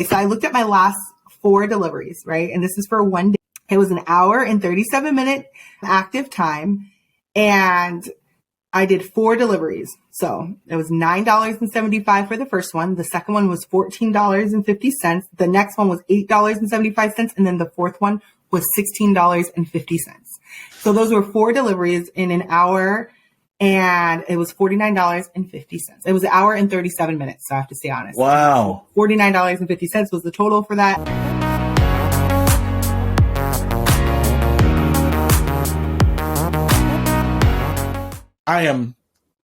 So I looked at my last 4 deliveries, right? And this is for one day. It was an hour and 37-minute active time. And I did 4 deliveries. So it was $9.75 for the first one. The second one was $14.50. The next one was $8.75. And then the fourth one was $16.50. So those were 4 deliveries in an hour, and it was $49.50. It was an hour and 37 minutes. So I have to stay honest. Wow. $49.50 was the total for that. I am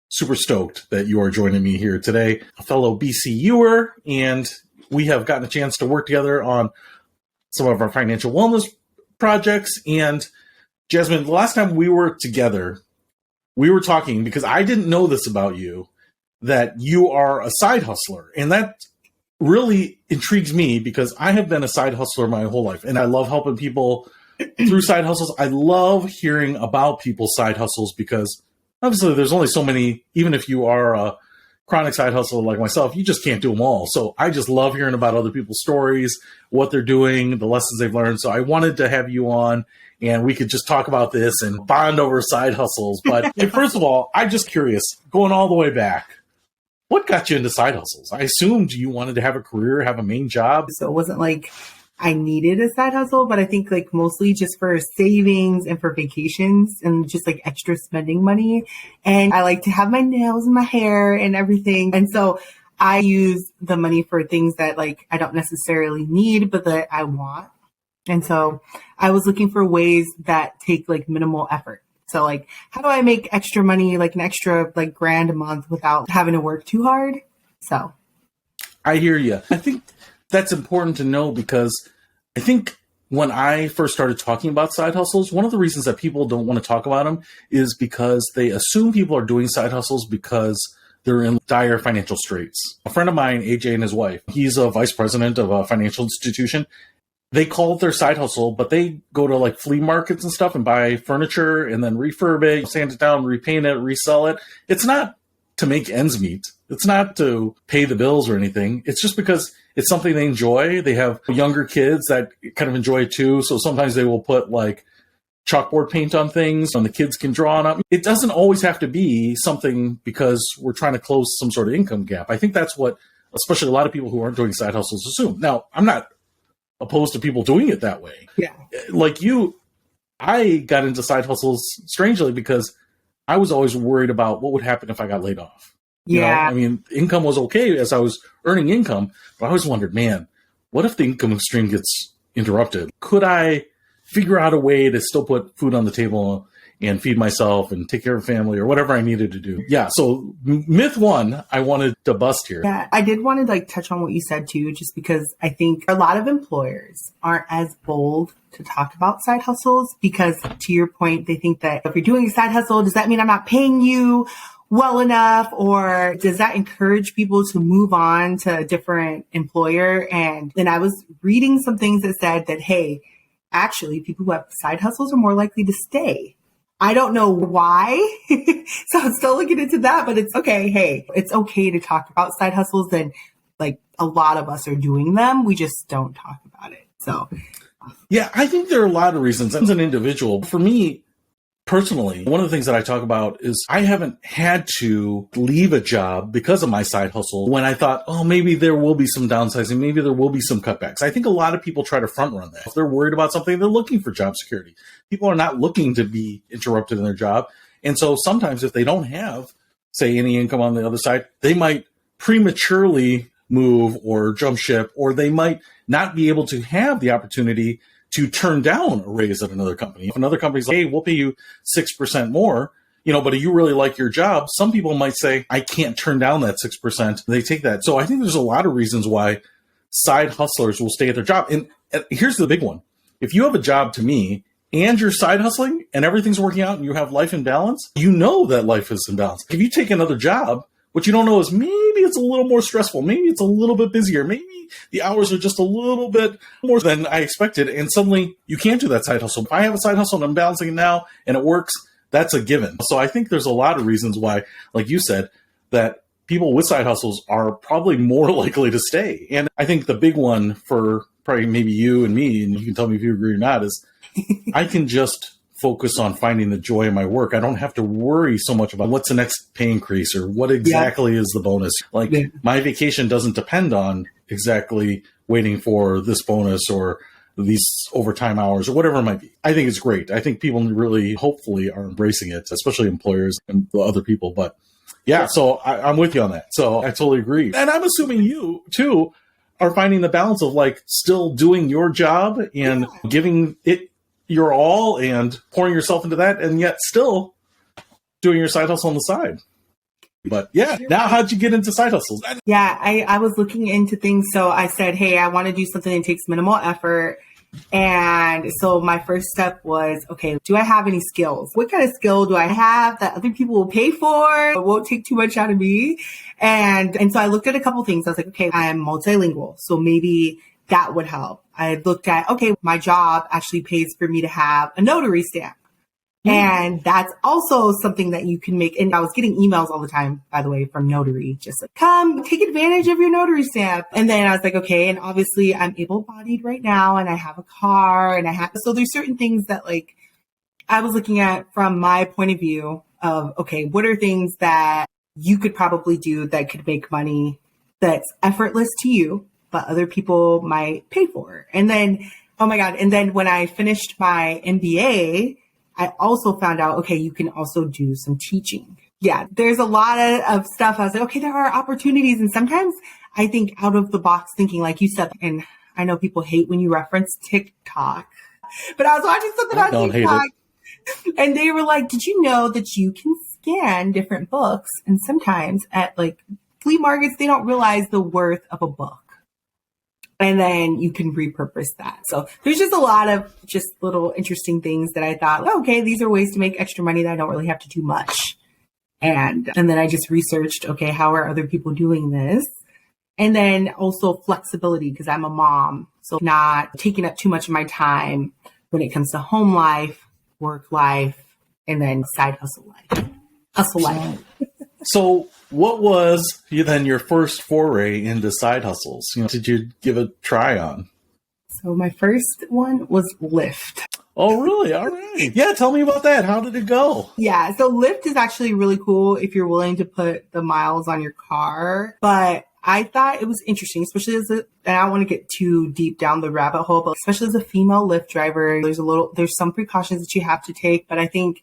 super stoked that you are joining me here today, a fellow BCUer, and we have gotten a chance to work together on some of our financial wellness projects. And Jasmine, the last time we were together, we were talking because I didn't know this about you, that you are a side hustler. And that really intrigues me because I have been a side hustler my whole life, and I love helping people through side hustles. I love hearing about people's side hustles because obviously there's only so many. Even if you are a chronic side hustler like myself, you just can't do them all. So I just love hearing about other people's stories, what they're doing, the lessons they've learned. So I wanted to have you on and we could just talk about this and bond over side hustles. But first of all, I'm just curious, going all the way back, what got you into side hustles? I assumed you wanted to have a career, have a main job. So it wasn't like I needed a side hustle, but I think like mostly just for savings and for vacations and just like extra spending money. And I like to have my nails and my hair and everything. And so I use the money for things that like I don't necessarily need, but that I want. And so I was looking for ways that take like minimal effort. So like, how do I make extra money, like an extra like grand a month without having to work too hard? So I hear you. I think that's important to know because I think when I first started talking about side hustles, one of the reasons that people don't want to talk about them is because they assume people are doing side hustles because they're in dire financial straits. A friend of mine, AJ, and his wife, he's a vice president of a financial institution. They call it their side hustle, but they go to like flea markets and stuff and buy furniture and then refurb it, sand it down, repaint it, resell it. It's not to make ends meet. It's not to pay the bills or anything. It's just because it's something they enjoy. They have younger kids that kind of enjoy it too. So sometimes they will put like chalkboard paint on things and the kids can draw on them. It doesn't always have to be something because we're trying to close some sort of income gap. I think that's what, especially a lot of people who aren't doing side hustles assume. Now, I'm not opposed to people doing it that way. Yeah. Like you, I got into side hustles strangely because I was always worried about what would happen if I got laid off. You know? I mean, income was okay as I was earning income, but I always wondered, man, what if the income stream gets interrupted? Could I figure out a way to still put food on the table and feed myself and take care of family or whatever I needed to do? Yeah. So myth 1, I wanted to bust here. Yeah, I did want to like touch on what you said too, just because I think a lot of employers aren't as bold to talk about side hustles because to your point, they think that if you're doing a side hustle, does that mean I'm not paying you well enough? Or does that encourage people to move on to a different employer? And then I was reading some things that said that, hey, actually people who have side hustles are more likely to stay. I don't know why. So I'm still looking into that, but it's okay. Hey, it's okay to talk about side hustles and like a lot of us are doing them. We just don't talk about it. So yeah, I think there are a lot of reasons. As an individual, for me personally, one of the things that I talk about is I haven't had to leave a job because of my side hustle when I thought, oh, maybe there will be some downsizing. Maybe there will be some cutbacks. I think a lot of people try to front run that. If they're worried about something, they're looking for job security. People are not looking to be interrupted in their job. And so sometimes if they don't have, say, any income on the other side, they might prematurely move or jump ship, or they might not be able to have the opportunity to turn down a raise at another company. If another company's like, hey, we'll pay you 6% more, but you really like your job, some people might say, I can't turn down that 6%. They take that. So I think there's a lot of reasons why side hustlers will stay at their job. And here's the big one. If you have a job to me and you're side hustling and everything's working out and you have life in balance, you know that life is in balance. If you take another job, what you don't know is maybe it's a little more stressful. Maybe it's a little bit busier. Maybe the hours are just a little bit more than I expected. And suddenly you can't do that side hustle. If I have a side hustle and I'm balancing it now and it works, that's a given. So I think there's a lot of reasons why, like you said, that people with side hustles are probably more likely to stay. And I think the big one for probably maybe you and me, and you can tell me if you agree or not, is I can just focus on finding the joy in my work. I don't have to worry so much about what's the next pay increase or what exactly is the bonus. Like my vacation doesn't depend on exactly waiting for this bonus or these overtime hours or whatever it might be. I think it's great. I think people really, hopefully, are embracing it, especially employers and the other people. But yeah, so I'm with you on that. So I totally agree. And I'm assuming you, too, are finding the balance of like still doing your job and giving it your all and pouring yourself into that, and yet still doing your side hustle on the side. But yeah, now how'd you get into side hustles? Yeah, I was looking into things. So I said, hey, I want to do something that takes minimal effort. And so my first step was, okay, do I have any skills? What kind of skill do I have that other people will pay for? It won't take too much out of me. And so I looked at a couple things. I was like, okay, I'm multilingual, so maybe that would help. I looked at, okay, my job actually pays for me to have a notary stamp. And that's also something that you can make. And I was getting emails all the time, by the way, from notary, just like, come take advantage of your notary stamp. And then I was like, okay, and obviously I'm able-bodied right now and I have a car and so there's certain things that like I was looking at from my point of view of, okay, what are things that you could probably do that could make money that's effortless to you, but other people might pay for. And then, oh my God. And then when I finished my MBA, I also found out, okay, you can also do some teaching. Yeah, there's a lot of stuff. I was like, okay, there are opportunities. And sometimes I think out of the box thinking, like you said, and I know people hate when you reference TikTok, but I was watching something on TikTok and they were like, did you know that you can scan different books? And sometimes at like flea markets, they don't realize the worth of a book. And then you can repurpose that. So there's just a lot of just little interesting things that I thought, oh, okay, these are ways to make extra money that I don't really have to do much. And then I just researched, okay, how are other people doing this? And then also flexibility, because I'm a mom. So not taking up too much of my time when it comes to home life, work life, and then side hustle life. Hustle life. So what was then your first foray into side hustles? Did you give a try on? So my first one was Lyft. Oh, really? All right. Yeah, tell me about that. How did it go? Yeah, so Lyft is actually really cool if you're willing to put the miles on your car. But I thought it was interesting, especially and I don't want to get too deep down the rabbit hole, but especially as a female Lyft driver, there's some precautions that you have to take. But I think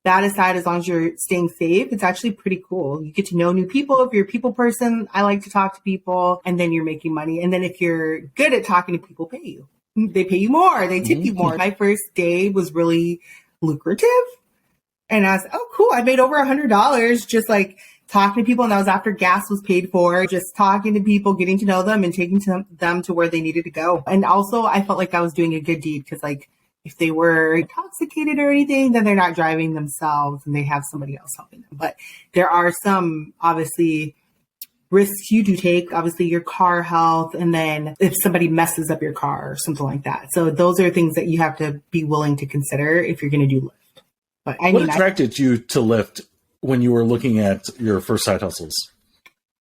that aside, as long as you're staying safe, it's actually pretty cool. You get to know new people. If you're a people person, I like to talk to people, and then you're making money. And then if you're good at talking to people, pay you. They pay you more. They tip you more. My first day was really lucrative. And I was, oh, cool. I made over $100 just like talking to people. And that was after gas was paid for, just talking to people, getting to know them and taking them to where they needed to go. And also I felt like I was doing a good deed because like, if they were intoxicated or anything, then they're not driving themselves and they have somebody else helping them. But there are some, obviously, risks you do take, obviously your car health, and then if somebody messes up your car or something like that. So those are things that you have to be willing to consider if you're going to do Lyft. But what attracted you to Lyft when you were looking at your first side hustles?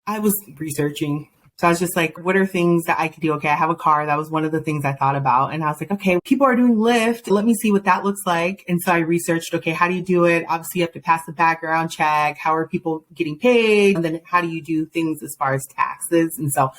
I was researching. So I was just like, what are things that I could do? Okay, I have a car. That was one of the things I thought about. And I was like, okay, people are doing Lyft. Let me see what that looks like. And so I researched, okay, how do you do it? Obviously, you have to pass the background check. How are people getting paid? And then how do you do things as far as taxes? And so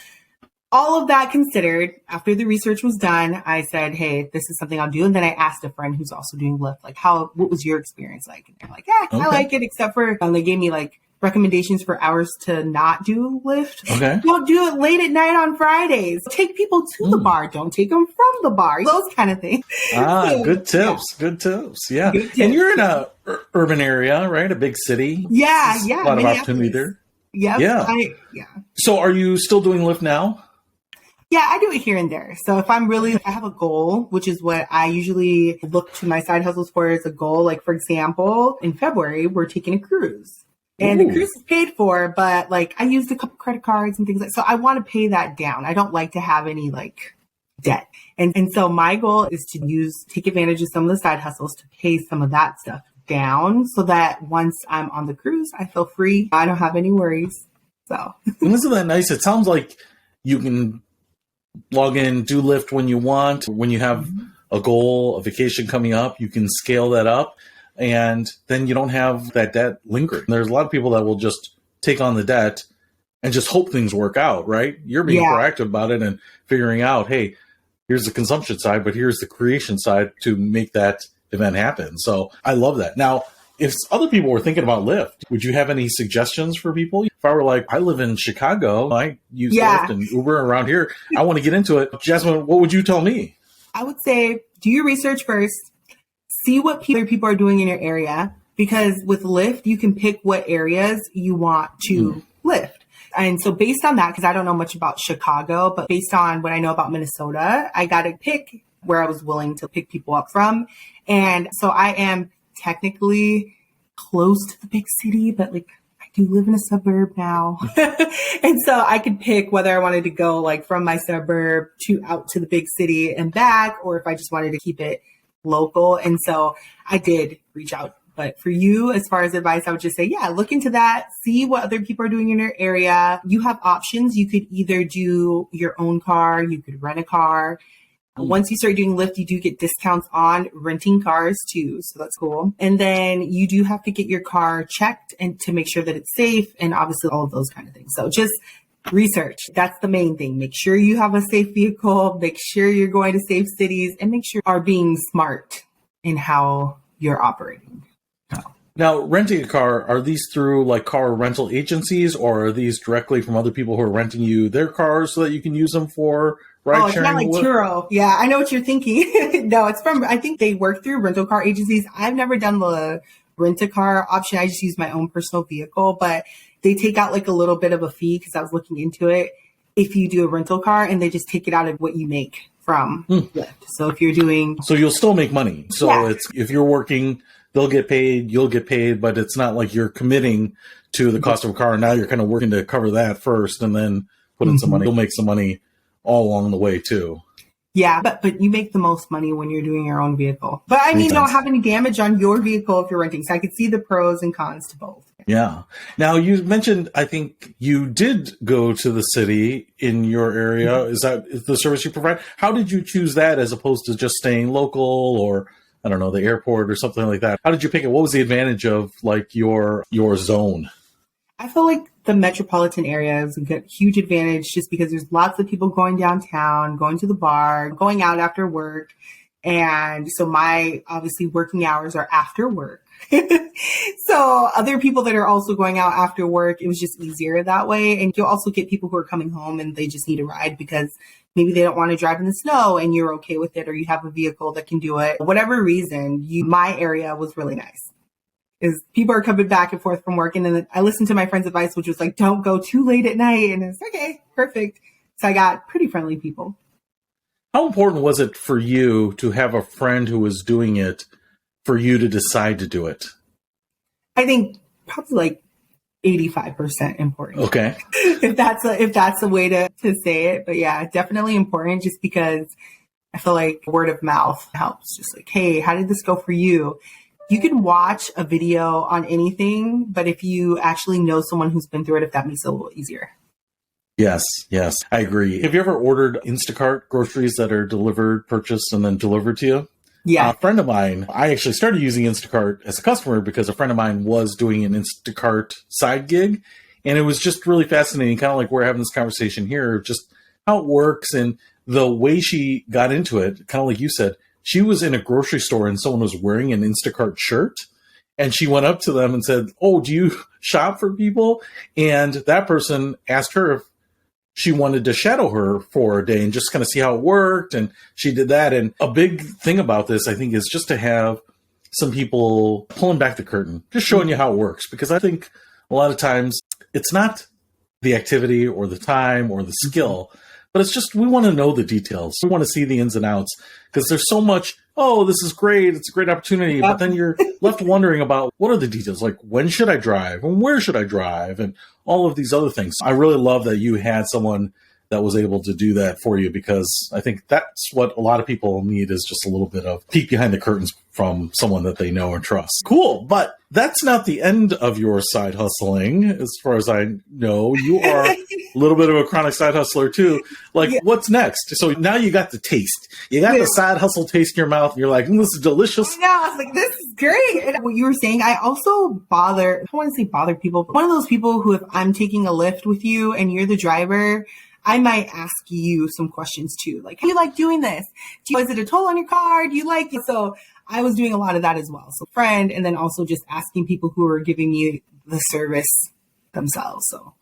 all of that considered, after the research was done, I said, hey, this is something I'll do. And then I asked a friend who's also doing Lyft, like, what was your experience like? And they're like, yeah, I like it, except for, they gave me like recommendations for hours to not do Lyft. Okay. Don't do it late at night on Fridays. Take people to the bar. Don't take them from the bar. Those kind of things. Good tips. Yeah. Good tips. Yeah. Good tips. And you're in a urban area, right? A big city. Yeah. Yeah. A lot of opportunity there. Yep. Yeah. So are you still doing Lyft now? Yeah, I do it here and there. So if I have a goal, which is what I usually look to my side hustles for as a goal. Like, for example, in February, we're taking a cruise. And the cruise is paid for, but like I used a couple credit cards and things like so I want to pay that down. I don't like to have any like debt. And so my goal is to take advantage of some of the side hustles to pay some of that stuff down so that once I'm on the cruise, I feel free. I don't have any worries. So, and isn't that nice? It sounds like you can log in, do Lyft when you want. When you have a goal, a vacation coming up, you can scale that up, and then you don't have that debt lingering. There's a lot of people that will just take on the debt and just hope things work out, right? You're being proactive about it and figuring out, hey, here's the consumption side, but here's the creation side to make that event happen. So I love that. Now, if other people were thinking about Lyft, would you have any suggestions for people? If I were like, I live in Chicago, I use Lyft and Uber around here, I want to get into it. Jasmine, what would you tell me? I would say do your research first. See what people are doing in your area, because with Lyft, you can pick what areas you want to Lyft. And so based on that, because I don't know much about Chicago, but based on what I know about Minnesota, I got to pick where I was willing to pick people up from. And so I am technically close to the big city, but like I do live in a suburb now. And so I could pick whether I wanted to go like from my suburb to out to the big city and back, or if I just wanted to keep it local. And so I did reach out. But for you, as far as advice, I would just say, look into that. See what other people are doing in your area. You have options. You could either do your own car. You could rent a car. Once you start doing Lyft, you do get discounts on renting cars too. So that's cool. And then you do have to get your car checked and to make sure that it's safe, and obviously all of those kind of things. So just research. That's the main thing. Make sure you have a safe vehicle. Make sure you're going to safe cities, and make sure you are being smart in how you're operating. Now, renting a car, are these through like car rental agencies, or are these directly from other people who are renting you their cars so that you can use them for ride sharing? It's not like Turo. Yeah, I know what you're thinking. No, it's from, I think they work through rental car agencies. I've never done the rent-a-car option. I just use my own personal vehicle, but they take out like a little bit of a fee, because I was looking into it, if you do a rental car, and they just take it out of what you make from Lyft. So if you're doing... So you'll still make money. So it's if you're working... They'll get paid, you'll get paid, but it's not like you're committing to the cost of a car. And now you're kind of working to cover that first and then put in some money. You'll make some money all along the way too. Yeah, but you make the most money when you're doing your own vehicle. But I mean, you don't have any damage on your vehicle if you're renting. So I could see the pros and cons to both. Yeah. Now you mentioned, I think you did go to the city in your area. Is that the service you provide? How did you choose that as opposed to just staying local, or I don't know, the airport or something like that? How did you pick it? What was the advantage of like your zone? I feel like the metropolitan area is a huge advantage, just because there's lots of people going downtown, going to the bar, going out after work. And so my obviously working hours are after work. So other people that are also going out after work, it was just easier that way. And you'll also get people who are coming home and they just need a ride because maybe they don't want to drive in the snow and you're okay with it, or you have a vehicle that can do it. Whatever reason, my area was really nice. Is people are coming back and forth from work. And then I listened to my friend's advice, which was like, don't go too late at night. And it's okay, perfect. So I got pretty friendly people. How important was it for you to have a friend who was doing it for you to decide to do it? I think probably like 85% important. Okay. if that's a way to say it. But yeah, definitely important, just because I feel like word of mouth helps. Just like, hey, how did this go for you? You can watch a video on anything, but if you actually know someone who's been through it, if that makes it a little easier. Yes, I agree. Have you ever ordered Instacart groceries that are delivered, purchased, and then delivered to you? Yeah. A friend of mine, I actually started using Instacart as a customer because a friend of mine was doing an Instacart side gig. And it was just really fascinating, kind of like we're having this conversation here, just how it works and the way she got into it, kind of like you said. She was in a grocery store and someone was wearing an Instacart shirt. And she went up to them and said, "Oh, do you shop for people?" And that person asked her if she wanted to shadow her for a day and just kind of see how it worked. And she did that. And a big thing about this, I think, is just to have some people pulling back the curtain, just showing you how it works. Because I think a lot of times it's not the activity or the time or the skill, but it's just we want to know the details. We want to see the ins and outs because there's so much, oh, this is great. It's a great opportunity. But then you're left wondering about what are the details? Like, when should I drive? And where should I drive? And all of these other things. I really love that you had someone that was able to do that for you, because I think that's what a lot of people need, is just a little bit of peek behind the curtains from someone that they know and trust. Cool. But that's not the end of your side hustling. As far as I know, you are a little bit of a chronic side hustler too. Like, what's next? So now you got the taste. You got the side hustle taste in your mouth, and you're like, this is delicious. Yeah, I was like, this is great. And what you were saying, I also I don't want to say bother people, but one of those people who, if I'm taking a Lyft with you and you're the driver, I might ask you some questions too. Like, how do you like doing this? Is it a toll on your car? Do you like it? So I was doing a lot of that as well. So friend, and then also just asking people who are giving me the service themselves. So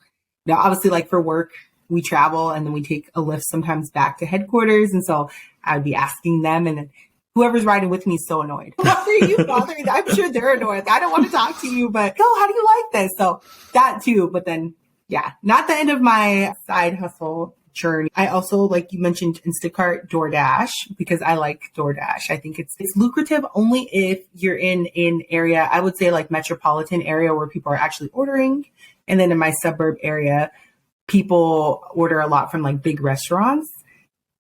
now, obviously, like for work, we travel and then we take a Lyft sometimes back to headquarters. And so I would be asking them, and whoever's riding with me is so annoyed. Why are you bothering? I'm sure they're annoyed. I don't want to talk to you, but how do you like this? So that too. But then, yeah, not the end of my side hustle journey. I also, like you mentioned, Instacart, DoorDash, because I like DoorDash. I think it's lucrative only if you're in an area, I would say like metropolitan area, where people are actually ordering. And then in my suburb area, people order a lot from like big restaurants,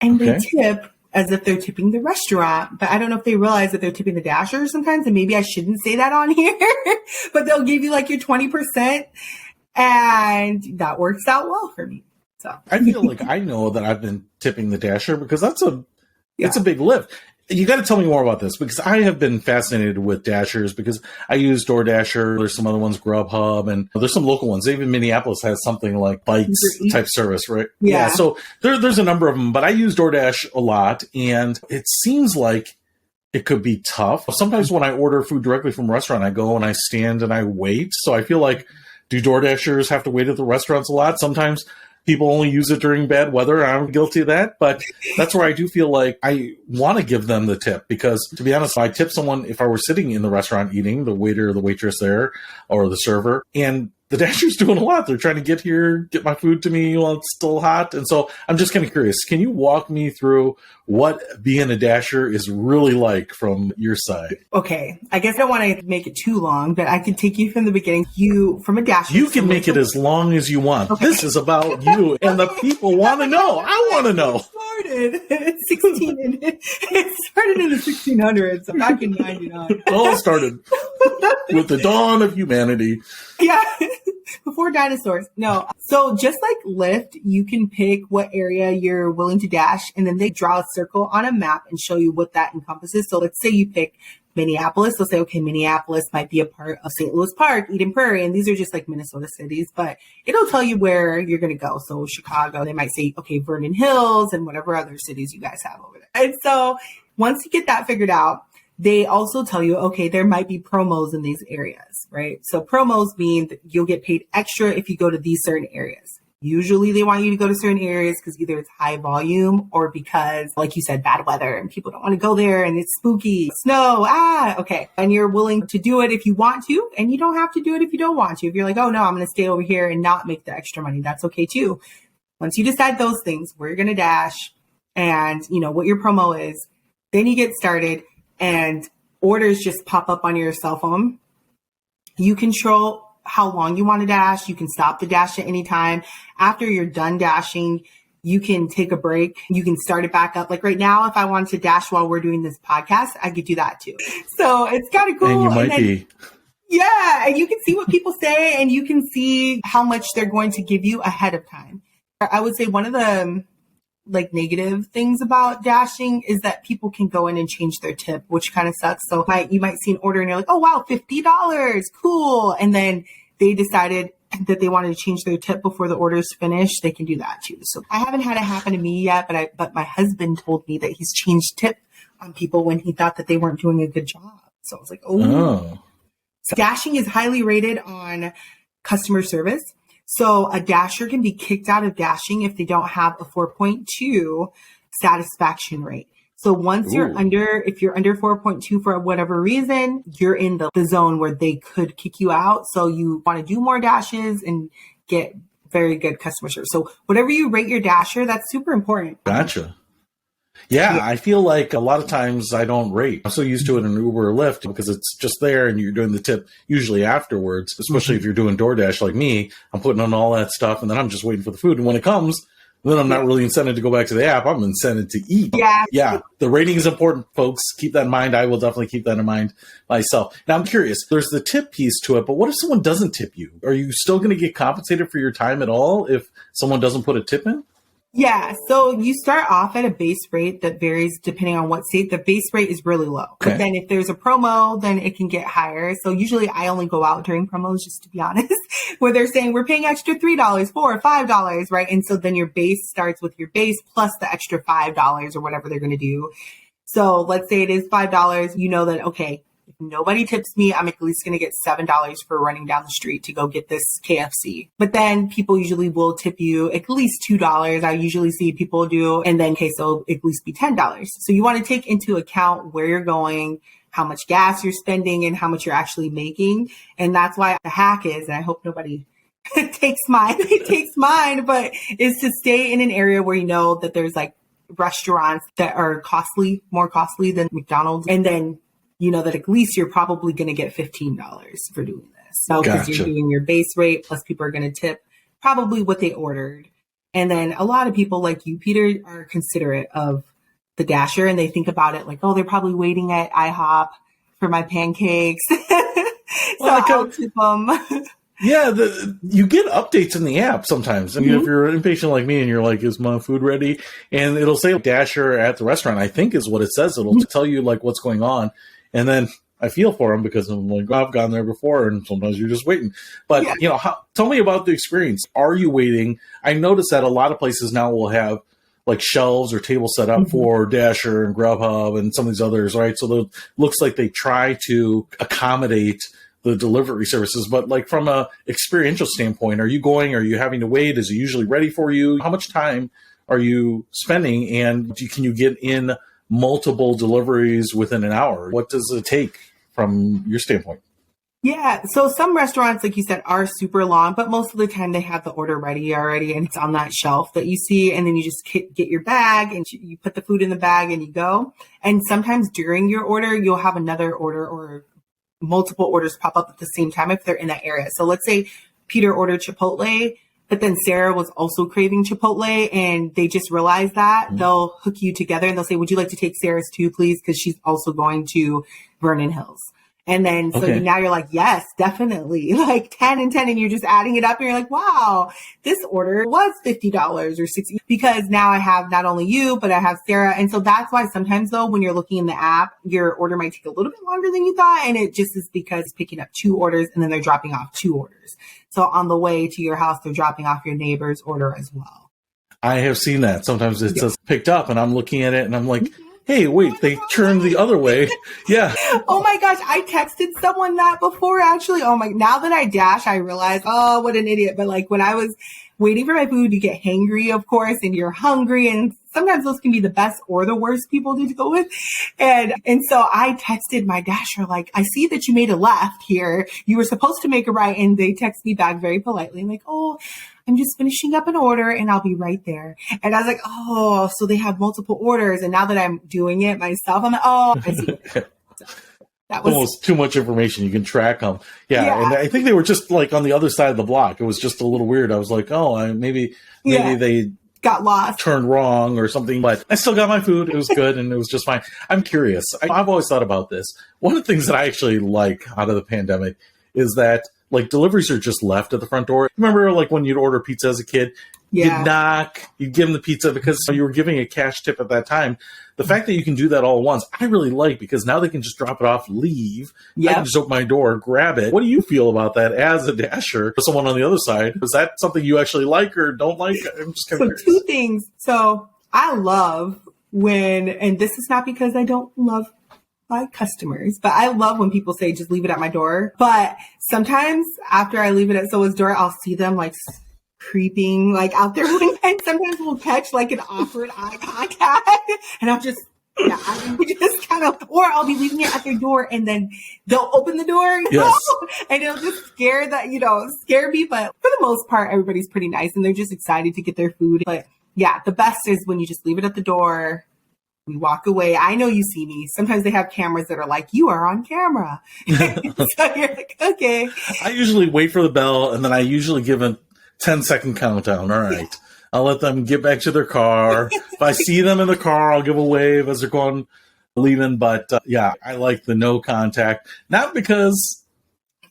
and they tip as if they're tipping the restaurant. But I don't know if they realize that they're tipping the Dasher sometimes. And maybe I shouldn't say that on here, but they'll give you like your 20%. And that works out well for me. So I feel like I know that I've been tipping the Dasher, because it's a big lift. You got to tell me more about this, because I have been fascinated with Dashers, because I use DoorDasher. There's some other ones, Grubhub, and there's some local ones. Even Minneapolis has something like Bikes type service, right? Yeah. So there's a number of them, but I use DoorDash a lot, and it seems like it could be tough. Sometimes when I order food directly from a restaurant, I go and I stand and I wait. So I feel like, do DoorDashers have to wait at the restaurants a lot? Sometimes people only use it during bad weather. I'm guilty of that. But that's where I do feel like I want to give them the tip, because, to be honest, I tip someone if I were sitting in the restaurant eating, the waiter or the waitress there, or the server, and the Dasher's doing a lot. They're trying to get my food to me while it's still hot. And so I'm just kind of curious. Can you walk me through what being a Dasher is really like from your side? Okay. I guess I don't want to make it too long, but I can take you from the beginning. From a Dasher. You can make it as long as you want. Okay. This is about you, and the people want to know. I want to know. It started in the 1600s, back in 99. It all started with the dawn of humanity. Yeah. Before dinosaurs. No. So just like Lyft, you can pick what area you're willing to dash, and then they draw a circle on a map and show you what that encompasses. So let's say you pick Minneapolis. They'll say, okay, Minneapolis might be a part of St. Louis Park, Eden Prairie, and these are just like Minnesota cities, but it'll tell you where you're going to go. So Chicago, they might say, okay, Vernon Hills, and whatever other cities you guys have over there. And so once you get that figured out, they also tell you, okay, there might be promos in these areas, right? So promos mean that you'll get paid extra if you go to these certain areas. Usually they want you to go to certain areas because either it's high volume or because, like you said, bad weather and people don't want to go there and it's spooky, snow, okay. And you're willing to do it if you want to, and you don't have to do it if you don't want to. If you're like, oh no, I'm going to stay over here and not make the extra money, that's okay too. Once you decide those things, where you're going to dash and what your promo is, then you get started and orders just pop up on your cell phone. You control how long you want to dash. You can stop the dash at any time. After you're done dashing, you can take a break. You can start it back up. Like right now, if I wanted to dash while we're doing this podcast, I could do that too. So it's kind of cool. And you might be. Yeah. And you can see what people say and you can see how much they're going to give you ahead of time. I would say one of the negative things about dashing is that people can go in and change their tip, which kind of sucks. So you might see an order and you're like, oh wow, $50, cool. And then they decided that they wanted to change their tip before the order's finished. They can do that too. So I haven't had it happen to me yet, but my husband told me that he's changed tip on people when he thought that they weren't doing a good job. So I was like, oh. So dashing is highly rated on customer service. So a dasher can be kicked out of dashing if they don't have a 4.2 satisfaction rate. So once if you're under 4.2 for whatever reason, you're in the zone where they could kick you out. So you want to do more dashes and get very good customer service. So whatever you rate your dasher, that's super important. Gotcha. Yeah, I feel like a lot of times I don't rate. I'm so used to it in Uber or Lyft because it's just there and you're doing the tip usually afterwards, especially if you're doing DoorDash like me. I'm putting on all that stuff and then I'm just waiting for the food. And when it comes, then I'm not really incented to go back to the app. I'm incented to eat. Yeah. Yeah. The rating is important, folks. Keep that in mind. I will definitely keep that in mind myself. Now, I'm curious. There's the tip piece to it, but what if someone doesn't tip you? Are you still going to get compensated for your time at all if someone doesn't put a tip in? Yeah, so you start off at a base rate that varies depending on what state. The base rate is really low. Okay. But then if there's a promo, then it can get higher. So usually I only go out during promos, just to be honest, where they're saying we're paying extra $3, $4, $5, right? And so then your base starts with your base plus the extra $5 or whatever they're going to do. So let's say it is $5. You know that, okay, if nobody tips me, I'm at least going to get $7 for running down the street to go get this KFC. But then people usually will tip you at least $2. I usually see people do. And then, okay, so at least be $10. So you want to take into account where you're going, how much gas you're spending, and how much you're actually making. And that's why the hack is, and I hope nobody takes mine, but is to stay in an area where you know that there's like restaurants that are more costly than McDonald's. And then you know that at least you're probably going to get $15 for doing this. So because you're doing your base rate, plus people are going to tip probably what they ordered. And then a lot of people like you, Peter, are considerate of the Dasher, and they think about it like, oh, they're probably waiting at IHOP for my pancakes. I'll tip them. Yeah, you get updates in the app sometimes. I mean, if you're impatient like me and you're like, is my food ready? And it'll say Dasher at the restaurant, I think is what it says. It'll tell you like what's going on. And then I feel for them because I'm like, I've gone there before, and sometimes you're just waiting. But, tell me about the experience. Are you waiting? I noticed that a lot of places now will have like shelves or tables set up for Dasher and Grubhub and some of these others, right? So it looks like they try to accommodate the delivery services, but like from a experiential standpoint, are you having to wait? Is it usually ready for you? How much time are you spending? And can you get in multiple deliveries within an hour? What does it take from your standpoint? Yeah. So some restaurants, like you said, are super long, but most of the time they have the order ready already and it's on that shelf that you see. And then you just get your bag and you put the food in the bag and you go. And sometimes during your order, you'll have another order or multiple orders pop up at the same time if they're in that area. So let's say Peter ordered Chipotle, but then Sarah was also craving Chipotle and they just realized that. They'll hook you together and they'll say, would you like to take Sarah's too, please? Because she's also going to Vernon Hills. And then, so now you're like, yes, definitely, like 10 and 10, and you're just adding it up and you're like, wow, this order was $50 or $60 because now I have not only you, but I have Sarah. And so that's why sometimes though, when you're looking in the app, your order might take a little bit longer than you thought. And it just is because it's picking up 2 orders and then they're dropping off 2 orders. So on the way to your house, they're dropping off your neighbor's order as well. I have seen that. Sometimes it says picked up and I'm looking at it and I'm like, hey, wait, they turned the other way. Yeah. Oh my gosh. I texted someone that before actually. Now that I dash, I realize, oh, what an idiot. But like when I was waiting for my food, you get hangry, of course, and you're hungry. And sometimes those can be the best or the worst people to go with. And so I texted my dasher, like, I see that you made a left here. You were supposed to make a right. And they text me back very politely. I'm like, oh, I'm just finishing up an order and I'll be right there. And I was like, oh, so they have multiple orders. And now that I'm doing it myself, I'm like, oh, I see. That was almost too much information. You can track them. Yeah. And I think they were just like on the other side of the block. It was just a little weird. I was like, oh, maybe they got lost, turned wrong or something, but I still got my food. It was good. And it was just fine. I'm curious. I've always thought about this. One of the things that I actually like out of the pandemic is that like deliveries are just left at the front door. Remember like when you'd order pizza as a kid, you'd knock, you'd give them the pizza because you were giving a cash tip at that time. The fact that you can do that all at once, I really like because now they can just drop it off, leave. I can just open my door, grab it. What do you feel about that as a dasher for someone on the other side? Is that something you actually like or don't like? I'm just kind of curious. 2 things. So I love and this is not because I don't love my customers, but I love when people say, just leave it at my door. But sometimes after I leave it at someone's door, I'll see them like creeping like out there. And sometimes we'll catch like an awkward eye contact and I'll just, just kind of, or I'll be leaving it at their door and then they'll open the door, and it'll just scare me. But for the most part, everybody's pretty nice and they're just excited to get their food. But yeah, the best is when you just leave it at the door. We walk away. I know you see me. Sometimes they have cameras that are like, you are on camera. So you're like, okay. I usually wait for the bell and then I usually give a 10-second countdown. All right. I'll let them get back to their car. If I see them in the car, I'll give a wave as they're going, leaving. But yeah, I like the no contact. Not because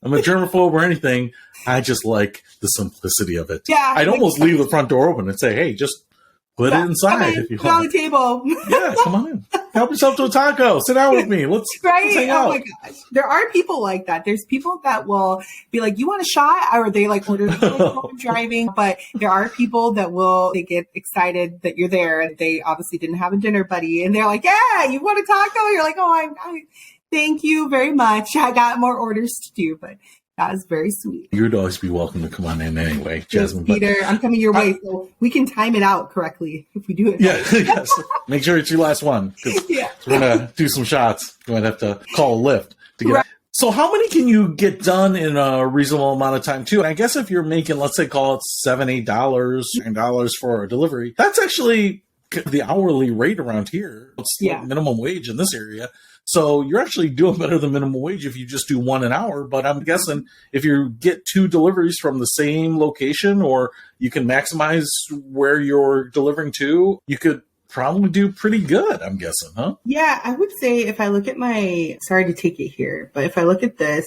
I'm a germaphobe or anything. I just like the simplicity of it. Yeah. I'd almost leave the front door open and say, hey, just put it inside if you put it on want. the table. Yeah, come on in. Help yourself to a taco. Sit down with me. Let's hang out. Oh my gosh. There are people like that. There's people that will be like, you want a shot? Or they like order driving. But there are people that they get excited that you're there. They obviously didn't have a dinner buddy. And they're like, yeah, you want a taco? You're like, oh, I thank you very much. I got more orders to do. But that is very sweet. You'd always be welcome to come on in anyway, Jasmine. Yes, Peter, I'm coming your way, so we can time it out correctly if we do it. Yeah, yes. Make sure it's your last one, because we're going to do some shots. You might have to call a Lyft to get. Right. So how many can you get done in a reasonable amount of time, too? And I guess if you're making, let's say, call it $7, $8, $9 for a delivery, that's actually the hourly rate around here. It's like minimum wage in this area. So you're actually doing better than minimum wage if you just do one an hour. But I'm guessing if you get 2 deliveries from the same location, or you can maximize where you're delivering to, you could probably do pretty good, I'm guessing, huh? Yeah, I would say if I look at sorry to take it here, but if I look at this,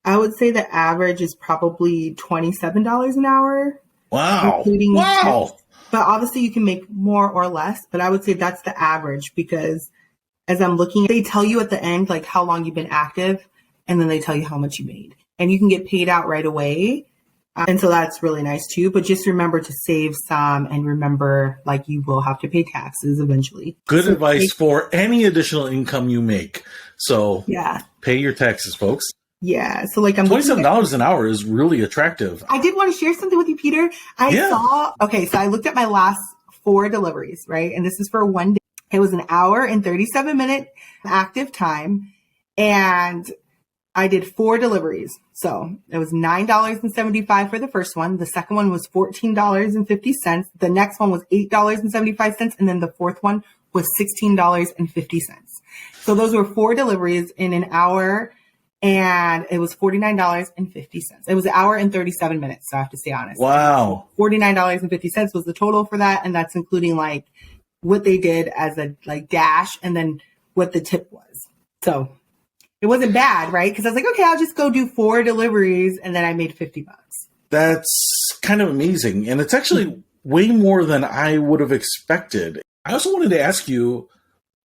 I would say the average is probably $27 an hour. Wow. Wow. But obviously you can make more or less, but I would say that's the average, because as I'm looking, they tell you at the end, like how long you've been active, and then they tell you how much you made, and you can get paid out right away. And so that's really nice too. But just remember to save some, and remember, like, you will have to pay taxes eventually. Good advice for any additional income you make. So pay your taxes, folks. Yeah. So like, I'm $27 an hour is really attractive. I did want to share something with you, Peter. So I looked at my last 4 deliveries, right? And this is for one day. It was an hour and 37-minute active time, and I did 4 deliveries. So it was $9.75 for the first one. The second one was $14.50. The next one was $8.75. And then the fourth one was $16.50. So those were 4 deliveries in an hour, and it was $49.50. It was an hour and 37 minutes. So I have to stay honest. Wow. $49.50 was the total for that. And that's including like what they did as a like dash, and then what the tip was. So it wasn't bad, right? Because I was like, okay, I'll just go do 4 deliveries, and then I made $50. That's kind of amazing. And it's actually way more than I would have expected. I also wanted to ask you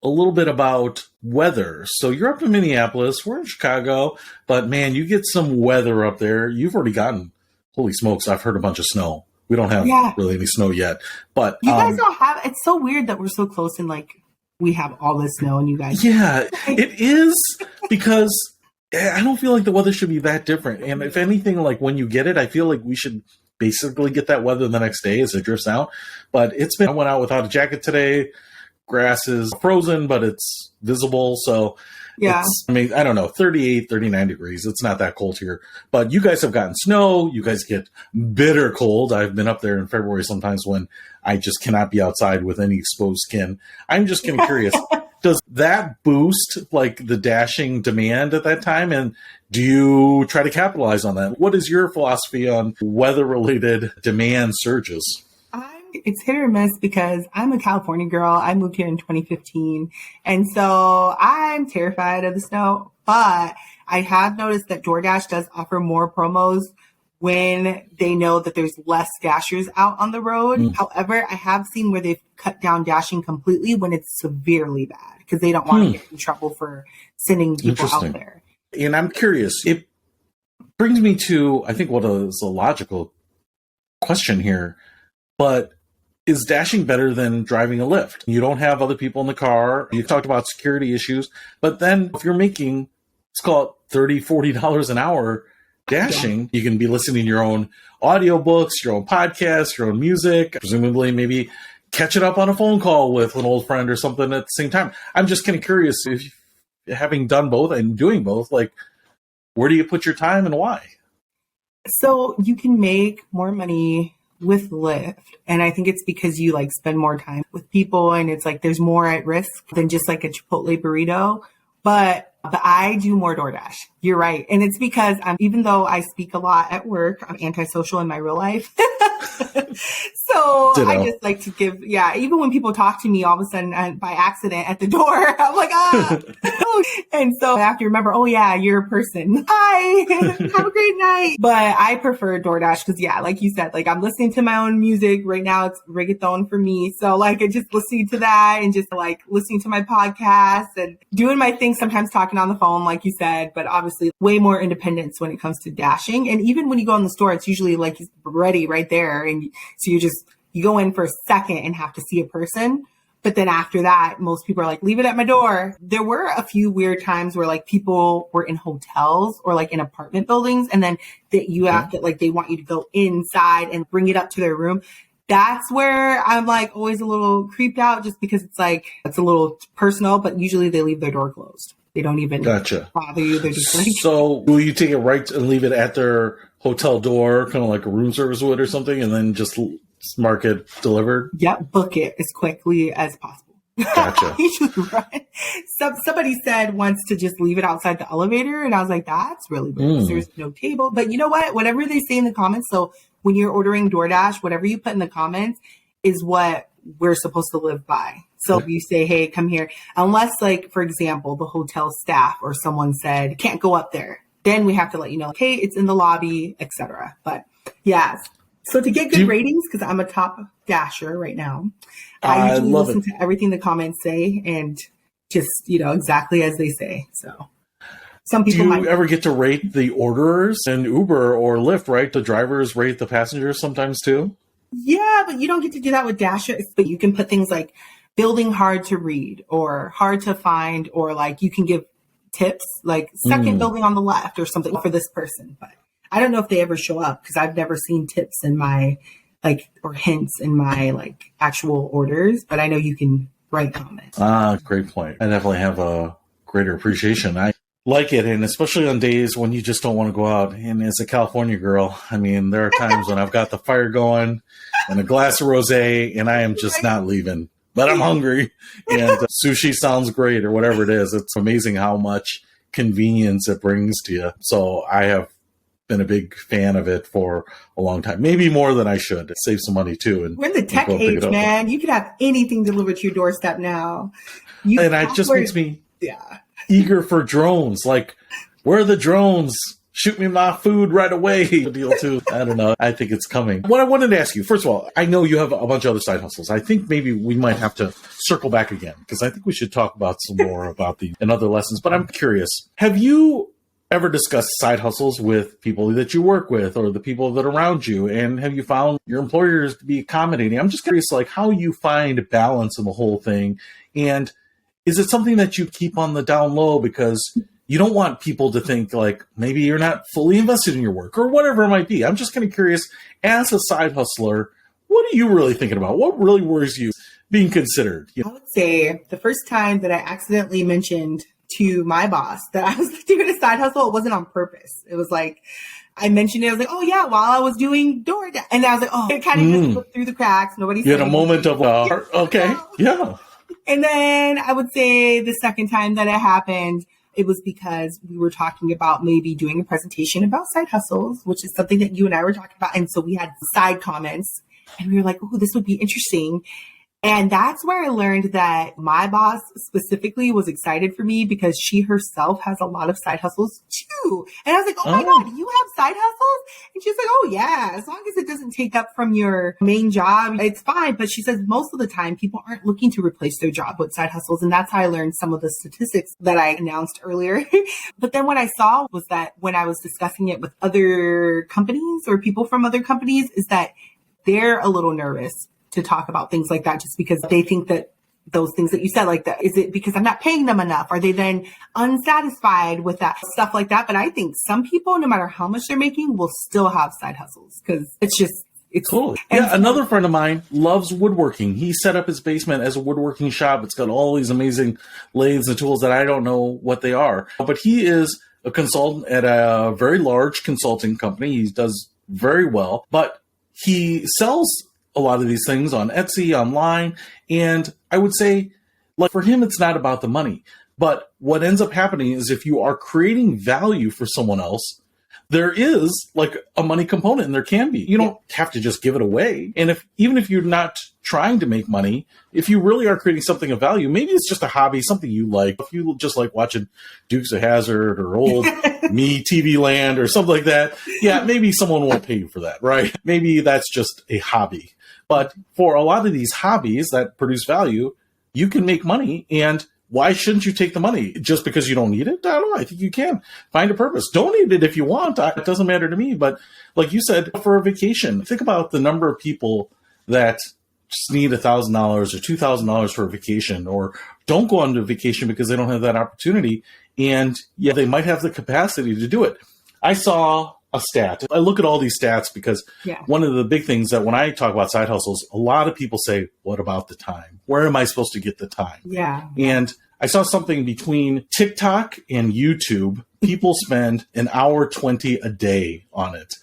a little bit about weather. So you're up in Minneapolis, we're in Chicago, but man, you get some weather up there. You've already gotten, holy smokes, I've heard a bunch of snow. We don't have really any snow yet, but you guys don't have. It's so weird that we're so close and like we have all this snow, and you guys. Yeah, it is, because I don't feel like the weather should be that different. And if anything, like when you get it, I feel like we should basically get that weather the next day as it drifts out. But I went out without a jacket today. Grass is frozen, but it's visible, so. I mean, I don't know, 38, 39 degrees. It's not that cold here. But you guys have gotten snow. You guys get bitter cold. I've been up there in February sometimes when I just cannot be outside with any exposed skin. I'm just kind of curious, does that boost like the dashing demand at that time? And do you try to capitalize on that? What is your philosophy on weather-related demand surges? It's hit or miss, because I'm a California girl. I moved here in 2015. And so I'm terrified of the snow, but I have noticed that DoorDash does offer more promos when they know that there's less dashers out on the road. However, I have seen where they've cut down dashing completely when it's severely bad, because they don't want to get in trouble for sending people out there. And I'm curious, it brings me to, I think, what is a logical question here, but is dashing better than driving a Lyft? You don't have other people in the car. You talked about security issues, but then if you're making, let's call it $30, $40 an hour dashing, you can be listening to your own audiobooks, your own podcasts, your own music, presumably maybe catch it up on a phone call with an old friend or something at the same time. I'm just kind of curious, if having done both and doing both, like, where do you put your time and why? So you can make more money with Lyft. And I think it's because you like spend more time with people, and it's like there's more at risk than just like a Chipotle burrito. But But I do more DoorDash. You're right. And it's because even though I speak a lot at work, I'm antisocial in my real life. So Ditto. I just like to give, even when people talk to me all of a sudden by accident at the door, I'm like, and so I have to remember, oh yeah, you're a person. Hi, have a great night. But I prefer DoorDash because like you said, like I'm listening to my own music right now. It's reggaeton for me. So like I just listening to that and just like listening to my podcast and doing my thing, sometimes talking on the phone, like you said, but obviously way more independence when it comes to dashing. And even when you go in the store, it's usually like ready right there. And so you go in for a second and have to see a person. But then after that, most people are like, leave it at my door. There were a few weird times where like people were in hotels or like in apartment buildings. And then you have to like, they want you to go inside and bring it up to their room. That's where I'm like always a little creeped out just because it's like, it's a little personal, but usually they leave their door closed. They don't even bother you. They're just like, so will you take it right and leave it at their hotel door, kind of like a room service would or something, and then just mark it delivered? Yep, book it as quickly as possible. Gotcha. Usually run. Somebody said once to just leave it outside the elevator, and I was like, that's really weird. There's no table. But you know what? Whatever they say in the comments, so when you're ordering DoorDash, whatever you put in the comments is what we're supposed to live by. So if you say, hey, come here, unless like, for example, the hotel staff or someone said, can't go up there, then we have to let you know, okay, it's in the lobby, etc. But so to get good ratings, because I'm a top dasher right now, I usually listen to everything the comments say and just, exactly as they say. So some people Do you ever get to rate the orderers in Uber or Lyft, right? The drivers rate the passengers sometimes too? Yeah, but you don't get to do that with Dasher. But you can put things like building hard to read or hard to find, or like you can give tips like second building on the left or something for this person. But I don't know if they ever show up because I've never seen tips in my or hints in my actual orders, but I know you can write comments. Great point. I definitely have a greater appreciation. I like it, and especially on days when you just don't want to go out. And as a California girl, I mean, there are times when I've got the fire going and a glass of rosé, and I am just not leaving. But I'm hungry, and sushi sounds great, or whatever it is. It's amazing how much convenience it brings to you. So I have been a big fan of it for a long time, maybe more than I should. It saves some money too. And we're in the tech age, man. You could have anything delivered to your doorstep now. And it just makes me eager for drones. Like, where are the drones? Shoot me my food right away. Deal too. I don't know. I think it's coming. What I wanted to ask you, first of all, I know you have a bunch of other side hustles. I think maybe we might have to circle back again because I think we should talk about some more about and other lessons. But I'm curious, have you ever discussed side hustles with people that you work with or the people that are around you? And have you found your employers to be accommodating? I'm just curious, like, how you find balance in the whole thing. And is it something that you keep on the down low because you don't want people to think like maybe you're not fully invested in your work or whatever it might be? I'm just kind of curious, as a side hustler, what are you really thinking about? What really worries you being considered? I would say the first time that I accidentally mentioned to my boss that I was doing a side hustle, it wasn't on purpose. It was like, I mentioned it. I was like, oh yeah, while I was doing DoorDash. And I was like, oh, it kind of just slipped through the cracks. Nobody said you had a moment of, okay. Yeah. And then I would say the second time that it happened, it was because we were talking about maybe doing a presentation about side hustles, which is something that you and I were talking about. And so we had side comments and we were like, oh, this would be interesting. And that's where I learned that my boss specifically was excited for me because she herself has a lot of side hustles too. And I was like, oh my God, you have side hustles? And she's like, oh yeah, as long as it doesn't take up from your main job, it's fine. But she says most of the time people aren't looking to replace their job with side hustles. And that's how I learned some of the statistics that I announced earlier. But then what I saw was that when I was discussing it with other companies or people from other companies is that they're a little nervous to talk about things like that just because they think that those things that you said, like that, is it because I'm not paying them enough? Are they then unsatisfied with that stuff like that? But I think some people, no matter how much they're making, will still have side hustles because it's cool. Yeah, another friend of mine loves woodworking. He set up his basement as a woodworking shop. It's got all these amazing lathes and tools that I don't know what they are. But he is a consultant at a very large consulting company. He does very well, but he sells a lot of these things on Etsy, online. And I would say, like, for him, it's not about the money. But what ends up happening is if you are creating value for someone else, there is like a money component, and there can be. You don't have to just give it away. And even if you're not trying to make money, if you really are creating something of value, maybe it's just a hobby, something you like. If you just like watching Dukes of Hazzard or old Me TV Land or something like that, yeah, maybe someone won't pay you for that, right? Maybe that's just a hobby. But for a lot of these hobbies that produce value, you can make money. And why shouldn't you take the money? Just because you don't need it? I don't know. I think you can find a purpose. Donate it if you want. It doesn't matter to me. But like you said, for a vacation, think about the number of people that just need $1,000 or $2,000 for a vacation, or don't go on a vacation because they don't have that opportunity. And yeah, they might have the capacity to do it. I saw a stat. I look at all these stats because one of the big things that when I talk about side hustles, a lot of people say, what about the time? Where am I supposed to get the time? Yeah. And I saw something between TikTok and YouTube. People spend an hour 20 a day on it.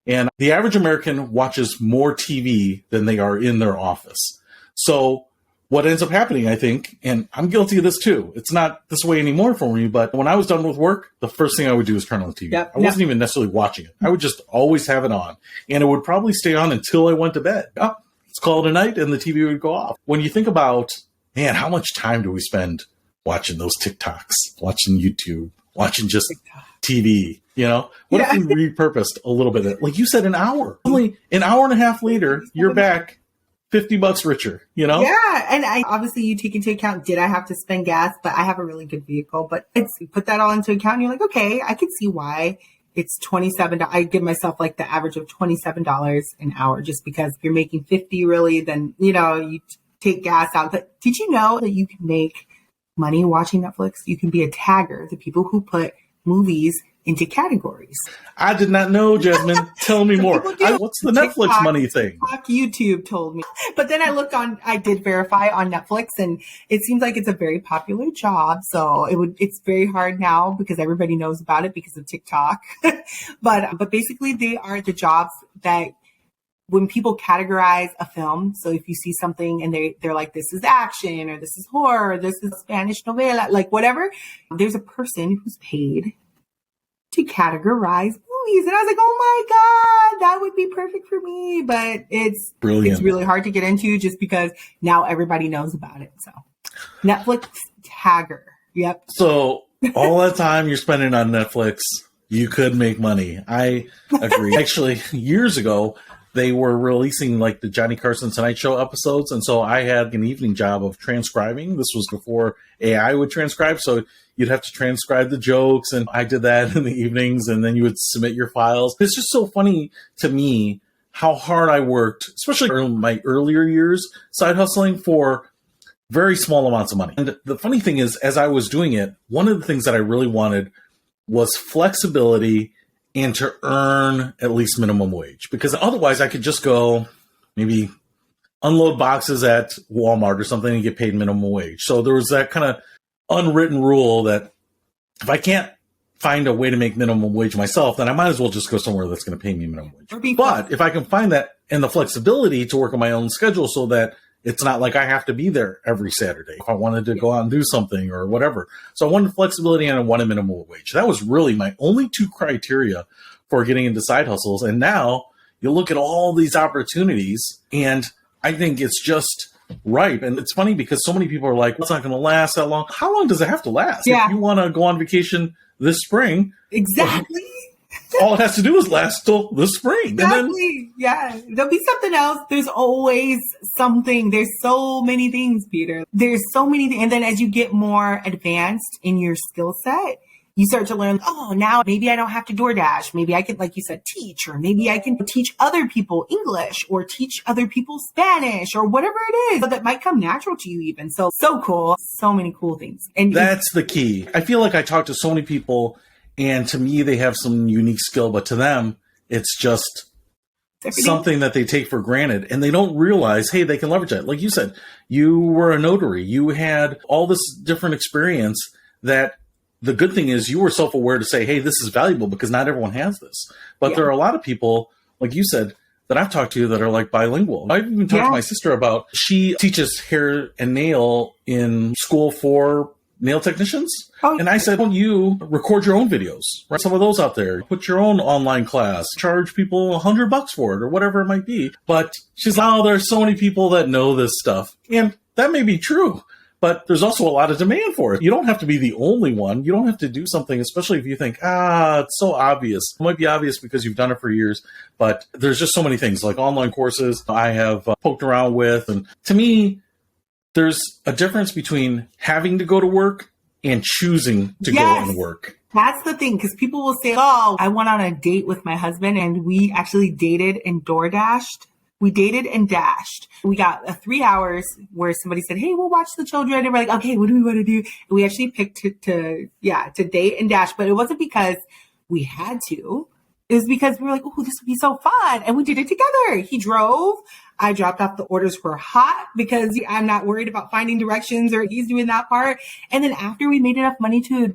And the average American watches more TV than they are in their office. So what ends up happening, I think, and I'm guilty of this too. It's not this way anymore for me, but when I was done with work, the first thing I would do is turn on the TV. I wasn't even necessarily watching it. I would just always have it on. And it would probably stay on until I went to bed. Oh, let's call it a night, and the TV would go off. When you think about, man, how much time do we spend watching those TikToks, watching YouTube, watching just TV, you know? What if we repurposed a little bit of it? Like you said, an hour. Only an hour and a half later, you're back $50 richer, you know? Yeah. And obviously you take into account, did I have to spend gas? But I have a really good vehicle, but you put that all into account and you're like, okay, I can see why it's $27. I give myself like the average of $27 an hour, just because if you're making 50 really, then, you know, you take gas out. But did you know that you can make money watching Netflix? You can be a tagger, the people who put movies into categories. I did not know, Jasmine. Tell me more. What's the Netflix money thing? YouTube told me. But then I did verify on Netflix, and it seems like it's a very popular job. So it's very hard now because everybody knows about it because of TikTok. But basically they are the jobs that when people categorize a film, so if you see something and they're like, this is action, or this is horror, or this is Spanish novela, like whatever, there's a person who's paid to categorize movies. And I was like, oh my God, that would be perfect for me. But it's really hard to get into just because now everybody knows about it. So Netflix tagger. Yep. So all that time you're spending on Netflix, you could make money. I agree. Actually, years ago, they were releasing like the Johnny Carson Tonight Show episodes. And so I had an evening job of transcribing. This was before AI would transcribe. So you'd have to transcribe the jokes. And I did that in the evenings. And then you would submit your files. It's just so funny to me how hard I worked, especially in my earlier years, side hustling for very small amounts of money. And the funny thing is, as I was doing it, one of the things that I really wanted was flexibility and to earn at least minimum wage, because otherwise I could just go maybe unload boxes at Walmart or something and get paid minimum wage. So there was that kind of unwritten rule that if I can't find a way to make minimum wage myself, then I might as well just go somewhere that's going to pay me minimum wage. But if I can find that and the flexibility to work on my own schedule so that it's not like I have to be there every Saturday if I wanted to go out and do something or whatever. So I wanted flexibility and I wanted minimum wage. That was really my only two criteria for getting into side hustles. And now you look at all these opportunities and I think it's just ripe. And it's funny because so many people are like, well, it's not going to last that long. How long does it have to last? Yeah. If you want to go on vacation this spring. Exactly. All it has to do is last till the spring. Exactly. Yeah. There'll be something else. There's always something. There's so many things, Peter. There's so many things. And then as you get more advanced in your skill set, you start to learn, oh, now maybe I don't have to DoorDash. Maybe I could, like you said, teach, or maybe I can teach other people English or teach other people Spanish or whatever it is. So that might come natural to you even. So cool. So many cool things. And that's the key. I feel like I talk to so many people and to me, they have some unique skill, but to them, it's just something that they take for granted. And they don't realize, hey, they can leverage that. Like you said, you were a notary. You had all this different experience that the good thing is you were self-aware to say, hey, this is valuable because not everyone has this. But there are a lot of people, like you said, that I've talked to that are like bilingual. I've even talked to my sister about, she teaches hair and nail in school for nail technicians. Oh, And I said, well, you record your own videos, right? Some of those out there, put your own online class, charge people $100 for it or whatever it might be. But she's like, oh, there's so many people that know this stuff. And that may be true, but there's also a lot of demand for it. You don't have to be the only one. You don't have to do something, especially if you think, it's so obvious. It might be obvious because you've done it for years, but there's just so many things like online courses I have poked around with. And to me, there's a difference between having to go to work and choosing to go and work. That's the thing, because people will say, oh, I went on a date with my husband and we actually dated and DoorDashed. We dated and dashed. We got 3 hours where somebody said, hey, we'll watch the children. And we're like, okay, what do we want to do? And we actually picked to date and dash. But it wasn't because we had to. It was because we were like, oh, this would be so fun. And we did it together. He drove. I dropped off the orders for hot because I'm not worried about finding directions, or he's doing that part. And then after we made enough money to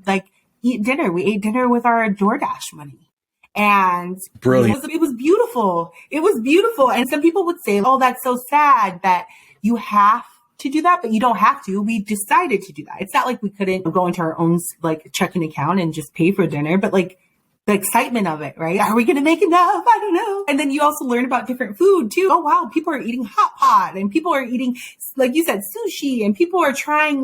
eat dinner, we ate dinner with our DoorDash money. And brilliant. It was beautiful. It was beautiful. And some people would say, oh, that's so sad that you have to do that, but you don't have to. We decided to do that. It's not like we couldn't go into our own checking account and just pay for dinner, but the excitement of it, right? Are we going to make enough? I don't know. And then you also learn about different food too. Oh, wow. People are eating hot pot and people are eating, like you said, sushi, and people are trying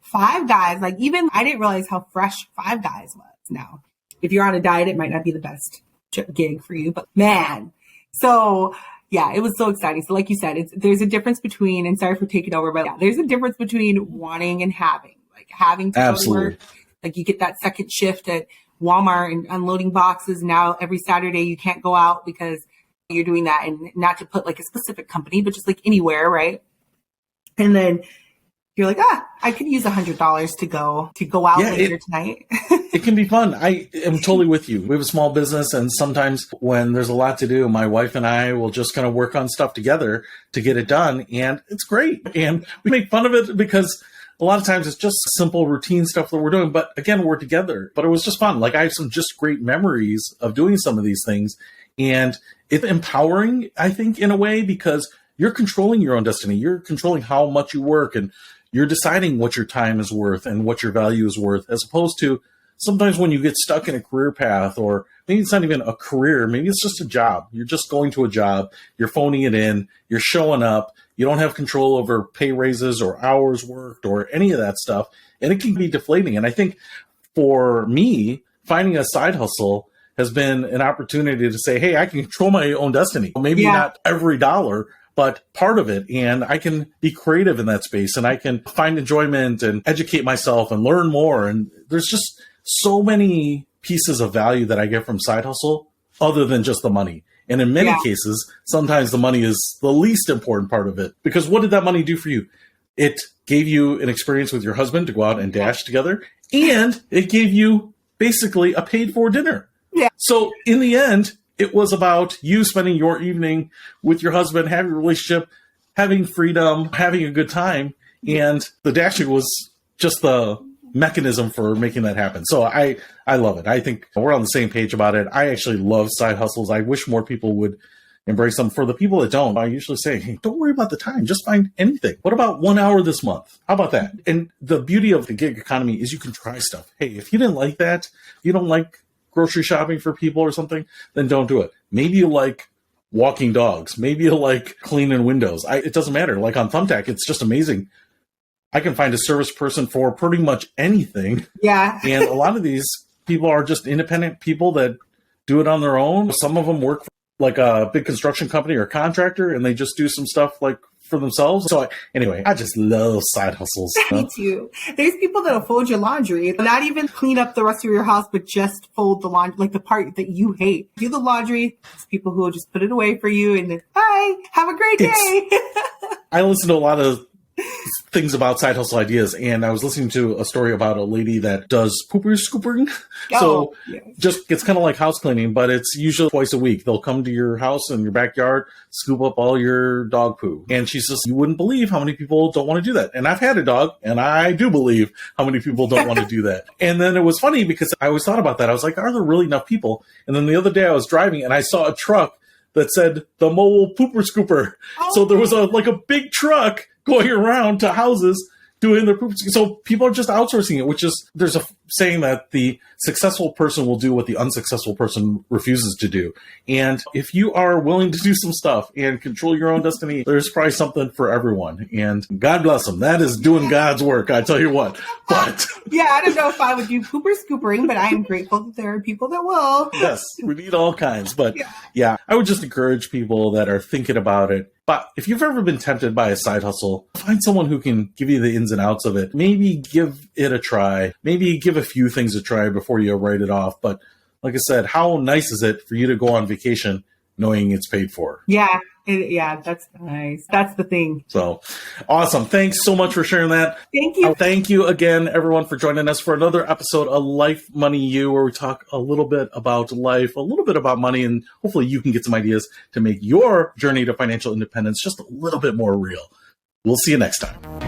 Five Guys. Even I didn't realize how fresh Five Guys was now. If you're on a diet, it might not be the best gig for you, but man. So yeah, it was so exciting. So like you said, there's a difference between, and sorry for taking over, but there's a difference between wanting and having, having to go to work. You get that second shift at Walmart and unloading boxes. Now every Saturday you can't go out because you're doing that, and not to put a specific company, but just anywhere, right? And then you're like, I could use $100 to go out later tonight. It can be fun. I am totally with you. We have a small business, and sometimes when there's a lot to do, my wife and I will just kind of work on stuff together to get it done. And it's great. And we make fun of it because a lot of times it's just simple routine stuff that we're doing. But again, we're together. But it was just fun. I have some just great memories of doing some of these things. And it's empowering, I think, in a way, because you're controlling your own destiny. You're controlling how much you work, and you're deciding what your time is worth and what your value is worth, as opposed to sometimes when you get stuck in a career path, or maybe it's not even a career, maybe it's just a job. You're just going to a job, you're phoning it in, you're showing up, you don't have control over pay raises or hours worked or any of that stuff. And it can be deflating. And I think for me, finding a side hustle has been an opportunity to say, hey, I can control my own destiny. Maybe not every dollar, but part of it. And I can be creative in that space, and I can find enjoyment and educate myself and learn more. And there's just so many pieces of value that I get from side hustle other than just the money. And in many cases, sometimes the money is the least important part of it, because what did that money do for you? It gave you an experience with your husband to go out and dash together, and it gave you basically a paid for dinner. Yeah. So in the end, it was about you spending your evening with your husband, having a relationship, having freedom, having a good time. And the dashing was just the mechanism for making that happen. So I love it. I think we're on the same page about it. I actually love side hustles. I wish more people would embrace them. For the people that don't, I usually say, hey, don't worry about the time. Just find anything. What about 1 hour this month? How about that? And the beauty of the gig economy is you can try stuff. Hey, if you didn't like that, you don't like grocery shopping for people or something, then don't do it. Maybe you like walking dogs. Maybe you like cleaning windows. It doesn't matter. Like on Thumbtack, it's just amazing. I can find a service person for pretty much anything. Yeah. And a lot of these people are just independent people that do it on their own. Some of them work for a big construction company or contractor, and they just do some stuff for themselves. So anyway, I just love side hustles. Me too. There's people that'll fold your laundry, not even clean up the rest of your house, but just fold the laundry, the part that you hate. Do the laundry. There's people who will just put it away for you and then, bye, have a great day. I listen to a lot of things about side hustle ideas, and I was listening to a story about a lady that does pooper scoopering. So just it's kind of like house cleaning, but it's usually twice a week. They'll come to your house in your backyard, scoop up all your dog poo. And she says, you wouldn't believe how many people don't want to do that. And I've had a dog, and I do believe how many people don't want to do that. And then it was funny because I always thought about that. I was like, are there really enough people? And then the other day I was driving and I saw a truck that said the mobile pooper scooper. So there was a big truck going around to houses doing their poop. So people are just outsourcing it, which is, there's a saying that the successful person will do what the unsuccessful person refuses to do. And if you are willing to do some stuff and control your own destiny, there's probably something for everyone. And God bless them. That is doing God's work, I tell you what. But yeah, I don't know if I would do pooper scoopering, but I am grateful that there are people that will. Yes, we need all kinds. But yeah, I would just encourage people that are thinking about it. But if you've ever been tempted by a side hustle, find someone who can give you the ins and outs of it. Maybe give it a try. Maybe give a few things a try before you write it off. But like I said, how nice is it for you to go on vacation knowing it's paid for? Yeah. Yeah, that's nice. That's the thing. So awesome. Thanks so much for sharing that. Thank you. Thank you again, everyone, for joining us for another episode of Life, Money, You, where we talk a little bit about life, a little bit about money, and hopefully you can get some ideas to make your journey to financial independence just a little bit more real. We'll see you next time.